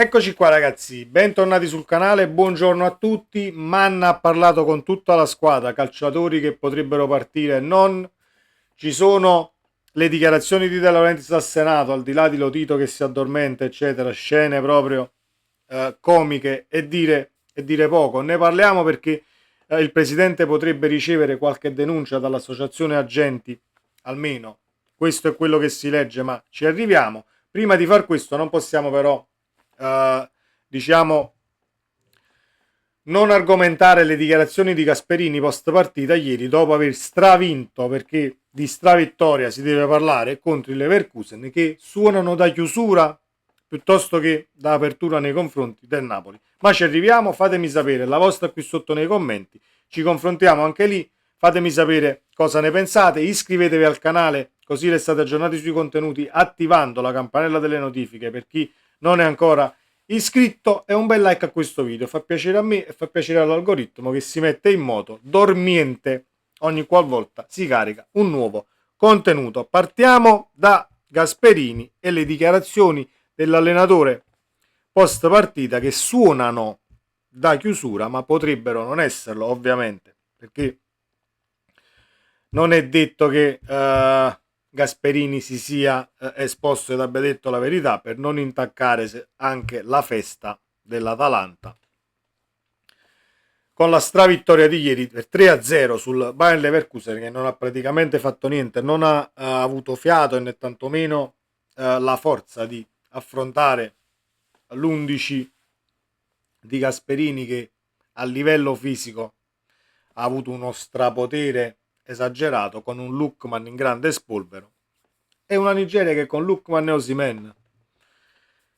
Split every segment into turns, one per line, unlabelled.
Eccoci qua ragazzi, bentornati sul canale, buongiorno a tutti. Manna ha parlato con tutta la squadra, calciatori che potrebbero partire e non. Ci sono le dichiarazioni di De Laurentiis al Senato, al di là di Lotito che si addormenta, eccetera, scene proprio comiche e dire poco. Ne parliamo perché il presidente potrebbe ricevere qualche denuncia dall'associazione agenti, almeno questo è quello che si legge, ma ci arriviamo. Prima di far questo non possiamo però diciamo non argomentare le dichiarazioni di Gasperini post partita ieri dopo aver stravinto, perché di stravittoria si deve parlare, contro il Leverkusen, che suonano da chiusura piuttosto che da apertura nei confronti del Napoli. Ma ci arriviamo, fatemi sapere la vostra qui sotto nei commenti, ci confrontiamo anche lì, fatemi sapere cosa ne pensate, iscrivetevi al canale così restate aggiornati sui contenuti attivando la campanella delle notifiche per chi non è ancora iscritto e un bel like a questo video, fa piacere a me e fa piacere all'algoritmo che si mette in moto dormiente ogni qualvolta si carica un nuovo contenuto. Partiamo da Gasperini e le dichiarazioni dell'allenatore post partita che suonano da chiusura ma potrebbero non esserlo ovviamente perché non è detto che Gasperini si sia esposto ed abbia detto la verità per non intaccare anche la festa dell'Atalanta con la stravittoria di ieri per 3-0 sul Bayern Leverkusen che non ha praticamente fatto niente, non ha avuto fiato e né tantomeno la forza di affrontare l'11 di Gasperini che a livello fisico ha avuto uno strapotere esagerato con un Lookman in grande spolvero e una Nigeria che con Lookman e Osimhen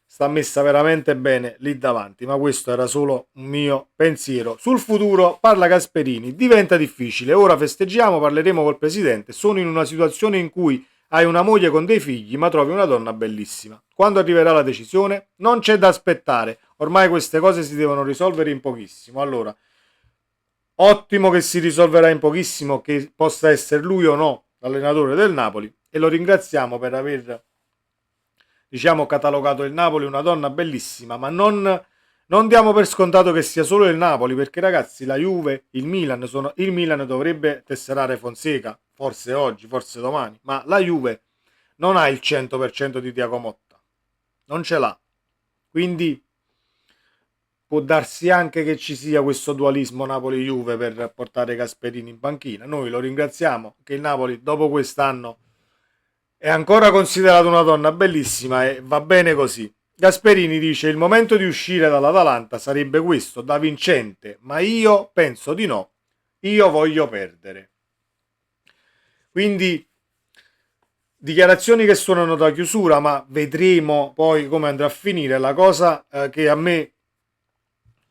sta messa veramente bene lì davanti, ma questo era solo un mio pensiero. Sul futuro parla Gasperini, diventa difficile, ora festeggiamo, parleremo col presidente, sono in una situazione in cui hai una moglie con dei figli, ma trovi una donna bellissima. Quando arriverà la decisione? Non c'è da aspettare, ormai queste cose si devono risolvere in pochissimo. Allora, ottimo che si risolverà in pochissimo, che possa essere lui o no l'allenatore del Napoli, e lo ringraziamo per aver catalogato il Napoli una donna bellissima, ma non diamo per scontato che sia solo il Napoli, perché ragazzi la Juve, il Milan dovrebbe tesserare Fonseca, forse oggi, forse domani, ma la Juve non ha il 100% di Thiago Motta, non ce l'ha, quindi può darsi anche che ci sia questo dualismo Napoli-Juve per portare Gasperini in panchina. Noi lo ringraziamo che il Napoli dopo quest'anno è ancora considerata una donna bellissima e va bene così. Gasperini dice il momento di uscire dall'Atalanta sarebbe questo, da vincente, ma io penso di no, io voglio perdere. Quindi dichiarazioni che suonano da chiusura, ma vedremo poi come andrà a finire. La cosa che a me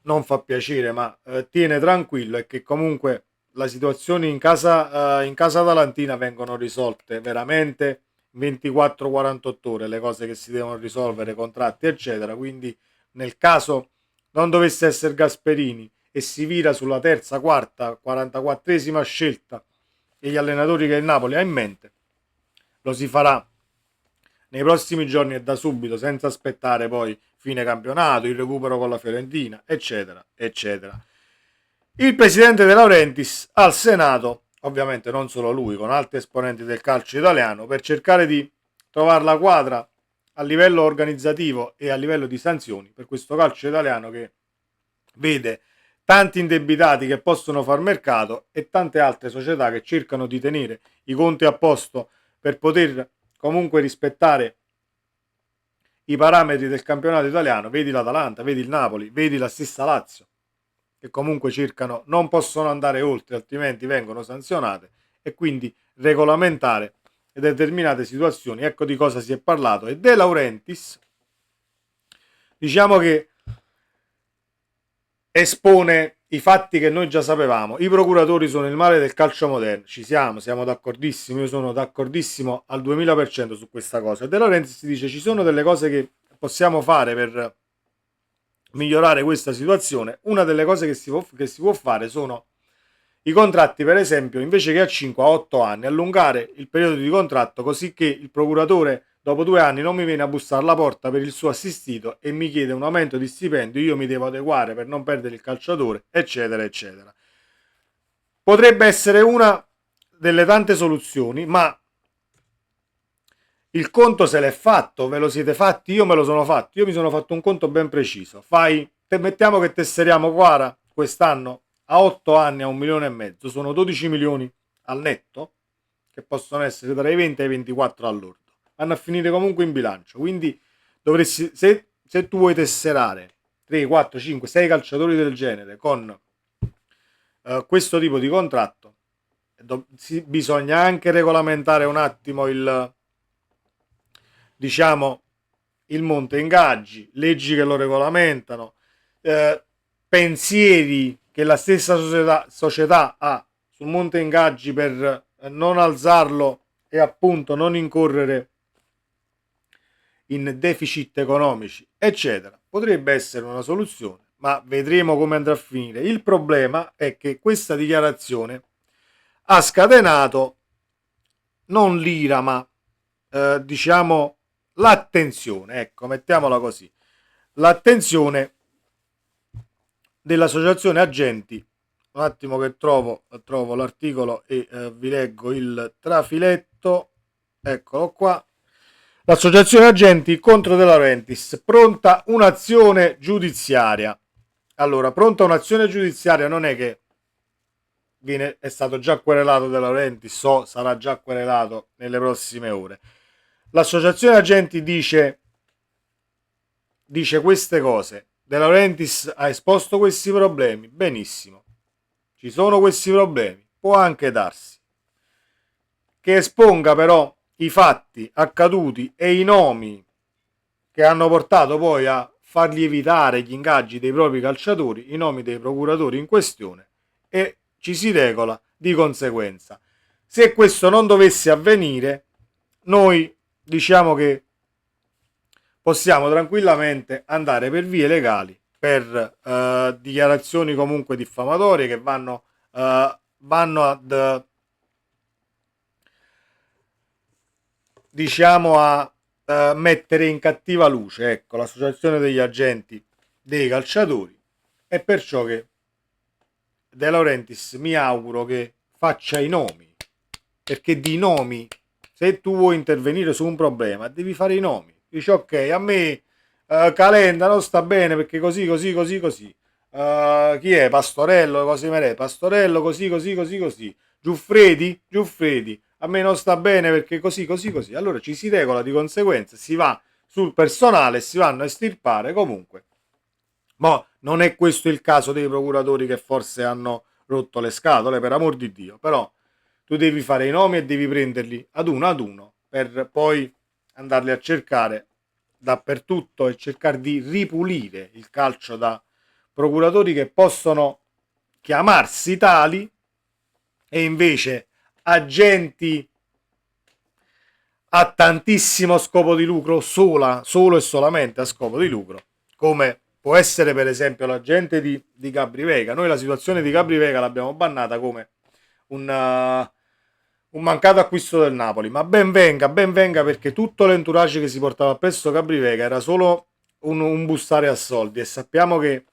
non fa piacere, ma tiene tranquillo è che comunque le situazioni in casa Atalantina vengono risolte veramente 24-48 ore, le cose che si devono risolvere, contratti eccetera, quindi nel caso non dovesse essere Gasperini e si vira sulla terza, quarta, 44esima scelta degli allenatori che il Napoli ha in mente, lo si farà nei prossimi giorni e da subito, senza aspettare poi fine campionato, il recupero con la Fiorentina, eccetera, eccetera. Il presidente De Laurentiis al Senato, ovviamente non solo lui, con altri esponenti del calcio italiano, per cercare di trovare la quadra a livello organizzativo e a livello di sanzioni per questo calcio italiano che vede tanti indebitati che possono far mercato e tante altre società che cercano di tenere i conti a posto per poter comunque rispettare i parametri del campionato italiano, vedi l'Atalanta, vedi il Napoli, vedi la stessa Lazio, che comunque cercano, non possono andare oltre, altrimenti vengono sanzionate, e quindi regolamentare determinate situazioni. Ecco di cosa si è parlato. E De Laurentiis, diciamo che espone i fatti che noi già sapevamo. I procuratori sono il male del calcio moderno. Siamo d'accordissimo. Io sono d'accordissimo al 2000% su questa cosa. De Laurentiis dice ci sono delle cose che possiamo fare per migliorare questa situazione. Una delle cose che si può fare sono i contratti, per esempio, invece che a 5 a 8 anni, allungare il periodo di contratto così che il procuratore dopo 2 anni non mi viene a bussare alla porta per il suo assistito e mi chiede un aumento di stipendio, io mi devo adeguare per non perdere il calciatore, eccetera, eccetera. Potrebbe essere una delle tante soluzioni, ma il conto se l'è fatto, ve lo siete fatti, io me lo sono fatto, io mi sono fatto un conto ben preciso. Mettiamo che tesseriamo Quara quest'anno a 8 anni a 1,5 milioni, sono 12 milioni al netto, che possono essere tra i 20 e i 24 all'ordo. Vanno a finire comunque in bilancio, quindi dovresti, se tu vuoi tesserare 3, 4, 5, 6 calciatori del genere con questo tipo di contratto, bisogna anche regolamentare un attimo diciamo, il monte ingaggi, leggi che lo regolamentano, pensieri che la stessa società ha sul monte ingaggi per non alzarlo e appunto non incorrere in deficit economici, eccetera. Potrebbe essere una soluzione, ma vedremo come andrà a finire. Il problema è che questa dichiarazione ha scatenato non l'ira, ma diciamo l'attenzione, ecco, mettiamola così, l'attenzione dell'associazione agenti. Un attimo che trovo l'articolo e vi leggo il trafiletto, eccolo qua. L'associazione agenti contro De Laurentiis, pronta un'azione giudiziaria. Allora, pronta un'azione giudiziaria non è che è stato già querelato De Laurentiis o sarà già querelato nelle prossime ore. L'associazione agenti dice queste cose. De Laurentiis ha esposto questi problemi, benissimo, ci sono questi problemi, può anche darsi che esponga però i fatti accaduti e i nomi che hanno portato poi a far lievitare gli ingaggi dei propri calciatori, i nomi dei procuratori in questione, e ci si regola di conseguenza. Se questo non dovesse avvenire, noi diciamo che possiamo tranquillamente andare per vie legali, per dichiarazioni comunque diffamatorie che vanno ad diciamo a mettere in cattiva luce, ecco, l'associazione degli agenti dei calciatori, e perciò che De Laurentiis mi auguro che faccia i nomi, perché di nomi, se tu vuoi intervenire su un problema devi fare i nomi. Dici ok, a me Calenda non sta bene perché così così così così, chi è? Pastorello, Pastorello così così così così, Giuffredi a me non sta bene perché così così così. Allora ci si regola di conseguenza, si va sul personale e si vanno a estirpare comunque. Ma non è questo il caso dei procuratori che forse hanno rotto le scatole, per amor di Dio, però tu devi fare i nomi e devi prenderli ad uno per poi andarli a cercare dappertutto e cercare di ripulire il calcio da procuratori che possono chiamarsi tali e invece agenti a tantissimo scopo di lucro, solo e solamente a scopo di lucro, come può essere per esempio l'agente di Gabri Vega. Noi la situazione di Gabri Vega l'abbiamo bannata come un mancato acquisto del Napoli, ma ben venga perché tutto l'entourage che si portava appresso Gabri Vega era solo un bussare a soldi, e sappiamo che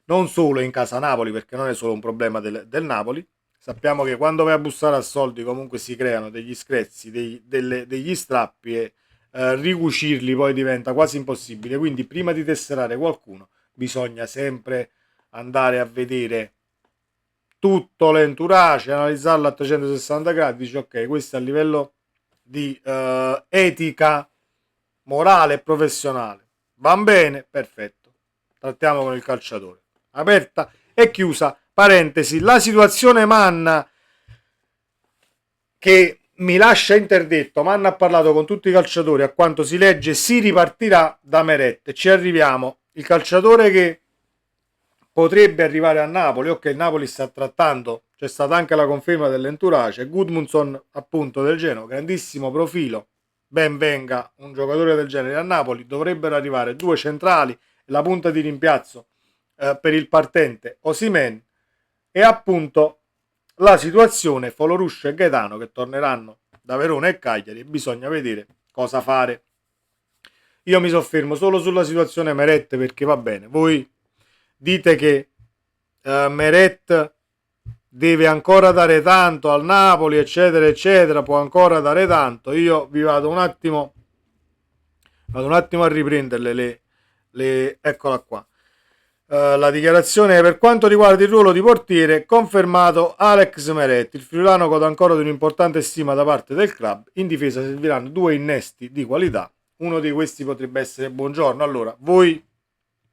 non solo in casa Napoli, perché non è solo un problema del Napoli, sappiamo che quando vai a bussare a soldi comunque si creano degli screzi, degli strappi, e ricucirli poi diventa quasi impossibile. Quindi prima di tesserare qualcuno bisogna sempre andare a vedere tutto l'entourage, analizzarlo a 360 gradi, dici ok, questo a livello di etica morale e professionale va bene, perfetto, trattiamo con il calciatore. Aperta e chiusa parentesi. La situazione Manna, che mi lascia interdetto, Manna ha parlato con tutti i calciatori, a quanto si legge si ripartirà da Meret, ci arriviamo. Il calciatore che potrebbe arrivare a Napoli, ok, il Napoli sta trattando, c'è stata anche la conferma dell'entourage, Gudmundsson appunto del Genoa, grandissimo profilo, ben venga un giocatore del genere a Napoli. Dovrebbero arrivare 2 centrali, la punta di rimpiazzo per il partente Osimhen, e appunto la situazione Foloruscio e Gaetano che torneranno da Verona e Cagliari, bisogna vedere cosa fare. Io mi soffermo solo sulla situazione Meret perché va bene, voi dite che Meret deve ancora dare tanto al Napoli, eccetera, eccetera, può ancora dare tanto. Io vi vado un attimo a riprenderle eccola qua. La dichiarazione: per quanto riguarda il ruolo di portiere, confermato Alex Meret, il friulano gode ancora di un'importante stima da parte del club. In difesa serviranno 2 innesti di qualità, uno di questi potrebbe essere Buongiorno. Allora, voi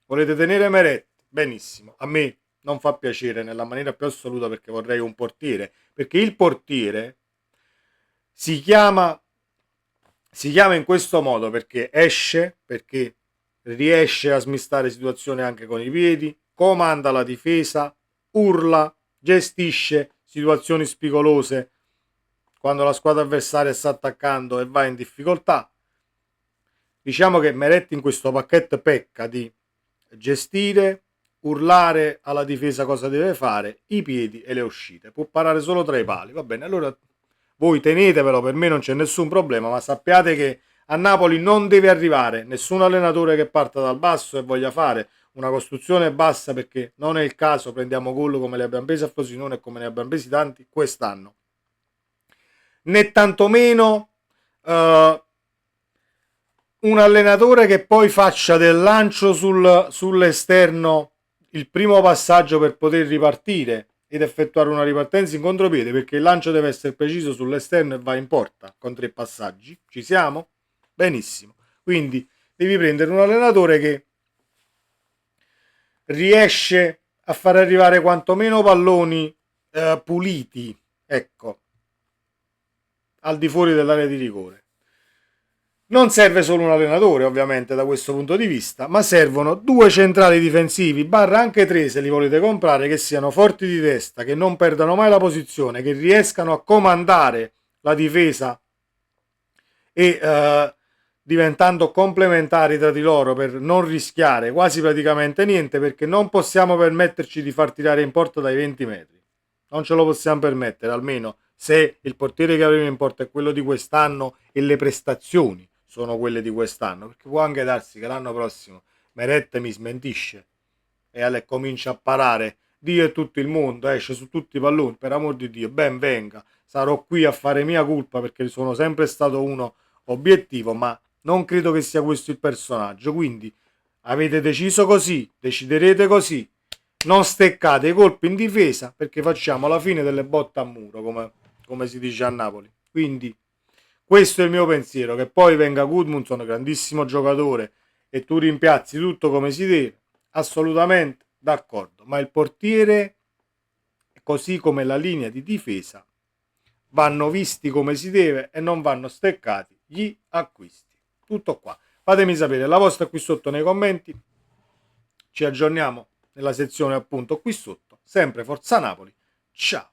volete tenere Meret? Benissimo, a me non fa piacere nella maniera più assoluta perché vorrei un portiere, perché il portiere si chiama in questo modo perché esce, perché riesce a smistare situazioni anche con i piedi, comanda la difesa, urla, gestisce situazioni spigolose quando la squadra avversaria sta attaccando e va in difficoltà. Diciamo che Meret in questo pacchetto pecca di gestire, urlare alla difesa cosa deve fare, i piedi e le uscite. Può parare solo tra i pali. Va bene, allora voi tenetevelo, per me non c'è nessun problema, ma sappiate che a Napoli non deve arrivare nessun allenatore che parta dal basso e voglia fare una costruzione bassa, perché non è il caso. Prendiamo gol come li abbiamo presi a Frosinone e come ne abbiamo presi tanti quest'anno, né tantomeno un allenatore che poi faccia del lancio sull'esterno il primo passaggio per poter ripartire ed effettuare una ripartenza in contropiede, perché il lancio deve essere preciso sull'esterno e va in porta con 3 passaggi. Ci siamo? Benissimo. Quindi devi prendere un allenatore che riesce a far arrivare quantomeno palloni puliti, ecco, al di fuori dell'area di rigore. Non serve solo un allenatore, ovviamente, da questo punto di vista, ma servono 2 centrali difensivi, barra anche 3 se li volete comprare, che siano forti di testa, che non perdano mai la posizione, che riescano a comandare la difesa e diventando complementari tra di loro per non rischiare quasi praticamente niente, perché non possiamo permetterci di far tirare in porta dai 20 metri. Non ce lo possiamo permettere, almeno se il portiere che avremo in porta è quello di quest'anno e le prestazioni sono quelle di quest'anno, perché può anche darsi che l'anno prossimo Meret mi smentisce e comincia a parare Dio e tutto il mondo, esce su tutti i palloni, per amor di Dio, ben venga, sarò qui a fare mia colpa perché sono sempre stato uno obiettivo, ma non credo che sia questo il personaggio. Quindi avete deciso così, deciderete così, non steccate i colpi in difesa perché facciamo la fine delle botte a muro, come si dice a Napoli. Quindi questo è il mio pensiero. Che poi venga Gudmundsson, grandissimo giocatore, e tu rimpiazzi tutto come si deve, assolutamente d'accordo, ma il portiere, così come la linea di difesa, vanno visti come si deve e non vanno steccati gli acquisti. Tutto qua. Fatemi sapere la vostra qui sotto nei commenti. Ci aggiorniamo nella sezione appunto qui sotto. Sempre Forza Napoli. Ciao.